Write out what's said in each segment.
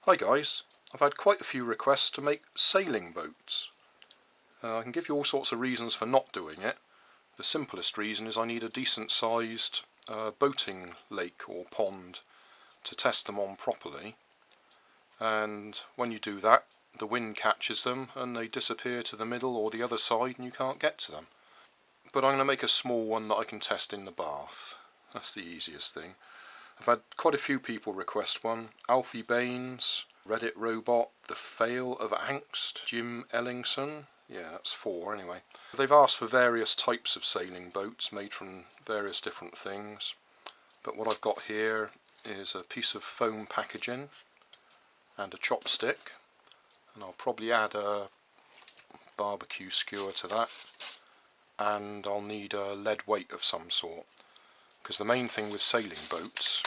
Hi guys, I've had quite a few requests to make sailing boats. I can give you all sorts of reasons for not doing it. The simplest reason is I need a decent sized boating lake or pond to test them on properly, and when you do that the wind catches them and they disappear to the middle or the other side and you can't get to them. But I'm going to make a small one that I can test in the bath. That's the easiest thing. I've had quite a few people request one. Alfie Baines, Reddit Robot, The Fail of Angst, Jim Ellingson. Yeah, that's 4 anyway. They've asked for various types of sailing boats made from various different things. But what I've got here is a piece of foam packaging and a chopstick. And I'll probably add a barbecue skewer to that. And I'll need a lead weight of some sort. Because the main thing with sailing boats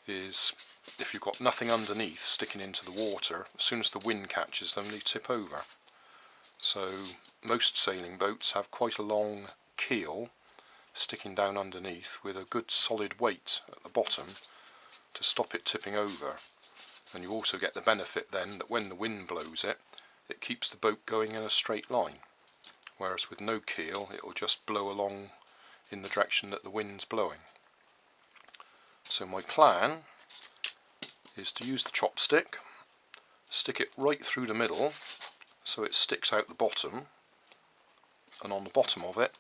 is if you've got nothing underneath sticking into the water, as soon as the wind catches them they tip over. So most sailing boats have quite a long keel sticking down underneath with a good solid weight at the bottom to stop it tipping over. And you also get the benefit then that when the wind blows it, it keeps the boat going in a straight line. Whereas with no keel it will just blow along in the direction that the wind's blowing. So my plan is to use the chopstick, stick it right through the middle so it sticks out the bottom, and on the bottom of it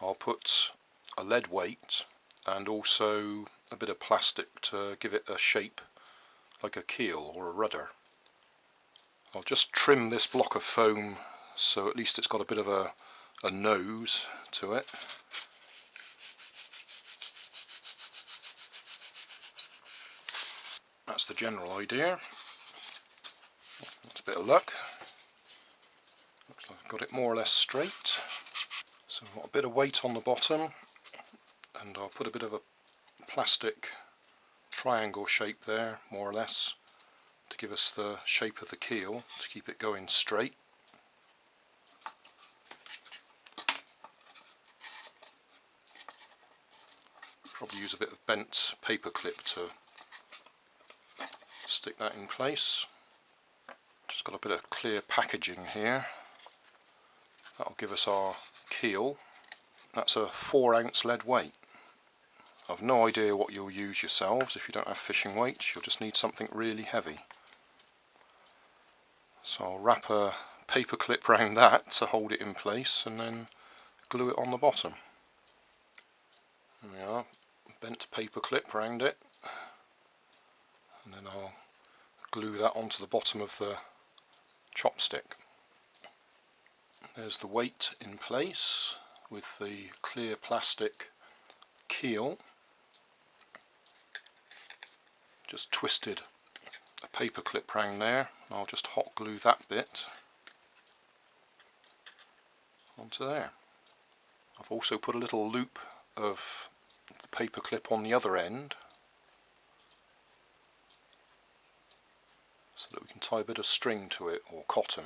I'll put a lead weight and also a bit of plastic to give it a shape like a keel or a rudder. I'll just trim this block of foam so at least it's got a bit of a nose to it. That's the general idea. That's a bit of luck. Looks like I've got it more or less straight. So I've got a bit of weight on the bottom, and I'll put a bit of a plastic triangle shape there, more or less, to give us the shape of the keel, to keep it going straight. Probably use a bit of bent paper clip to stick that in place. Just got a bit of clear packaging here. That'll give us our keel. That's a 4-ounce lead weight. I've no idea what you'll use yourselves. If you don't have fishing weights, you'll just need something really heavy. So I'll wrap a paper clip around that to hold it in place and then glue it on the bottom. There we are, bent paper clip around it, and then I'll glue that onto the bottom of the chopstick. There's the weight in place with the clear plastic keel. Just twisted a paper clip round there, and I'll just hot glue that bit onto there. I've also put a little loop of the paper clip on the other end so that we can tie a bit of string to it, or cotton,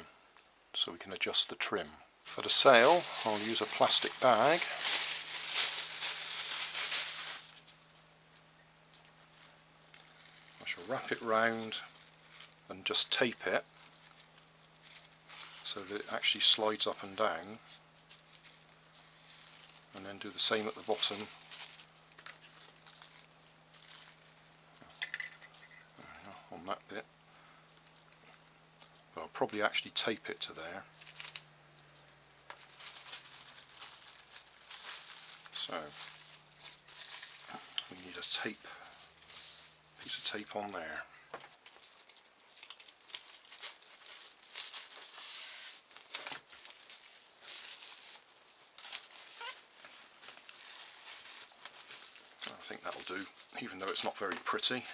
so we can adjust the trim. For the sail I'll use a plastic bag. I shall wrap it round and just tape it so that it actually slides up and down, and then do the same at the bottom. On that bit. But I'll probably actually tape it to there. So we need a piece of tape on there. I think that'll do, even though it's not very pretty.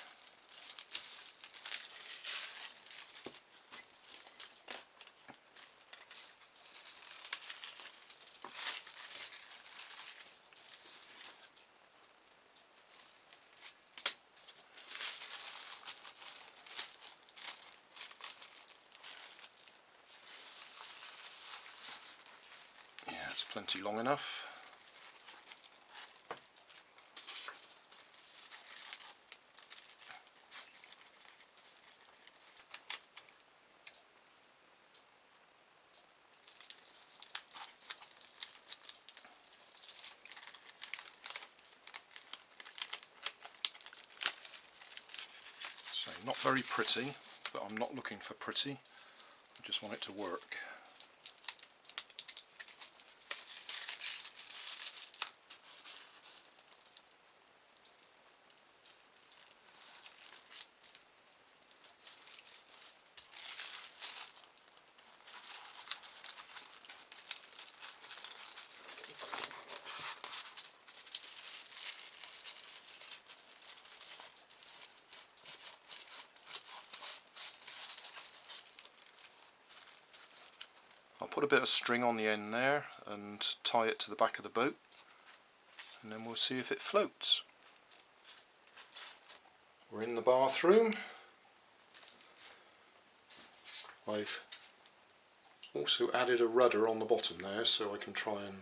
Yeah, it's plenty long enough. not very pretty, but I'm not looking for pretty, I just want it to work. I'll put a bit of string on the end there and tie it to the back of the boat, and then we'll see if it floats. We're in the bathroom. I've also added a rudder on the bottom there so I can try and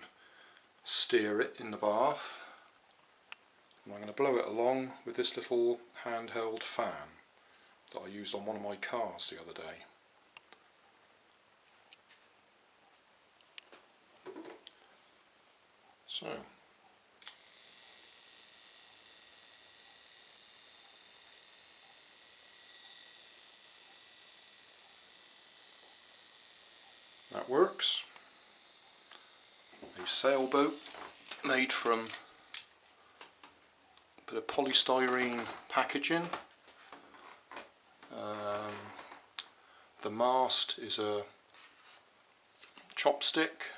steer it in the bath. And I'm going to blow it along with this little handheld fan that I used on one of my cars the other day. So, that works. A sailboat made from a bit of polystyrene packaging. The mast is a chopstick.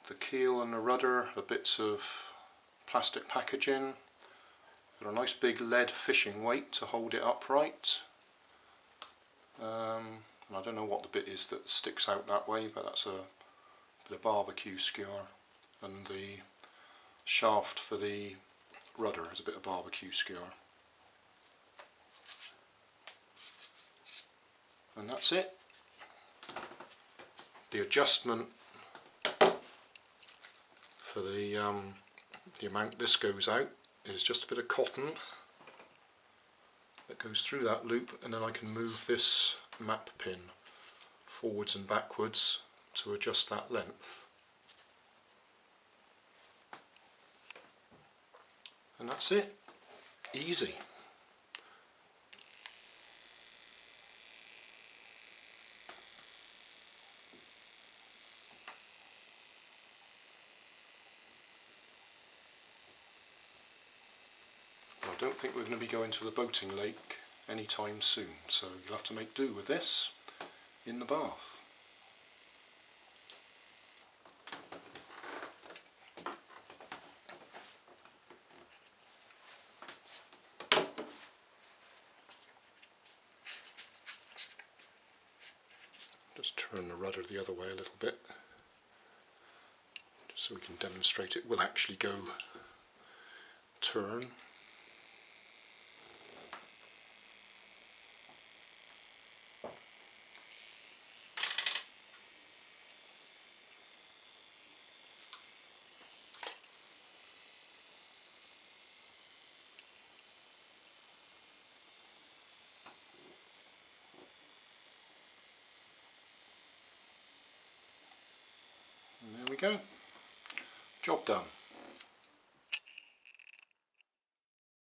The keel and the rudder are bits of plastic packaging. Got a nice big lead fishing weight to hold it upright. And I don't know what the bit is that sticks out that way, but that's a bit of barbecue skewer. And the shaft for the rudder is a bit of barbecue skewer. And that's it. The adjustment for the amount this goes out is just a bit of cotton that goes through that loop, and then I can move this map pin forwards and backwards to adjust that length. And that's it. Easy. I don't think we're going to be going to the boating lake anytime soon, so you'll have to make do with this in the bath. Just turn the rudder the other way a little bit, just so we can demonstrate it will actually go turn. And there we go. Job done.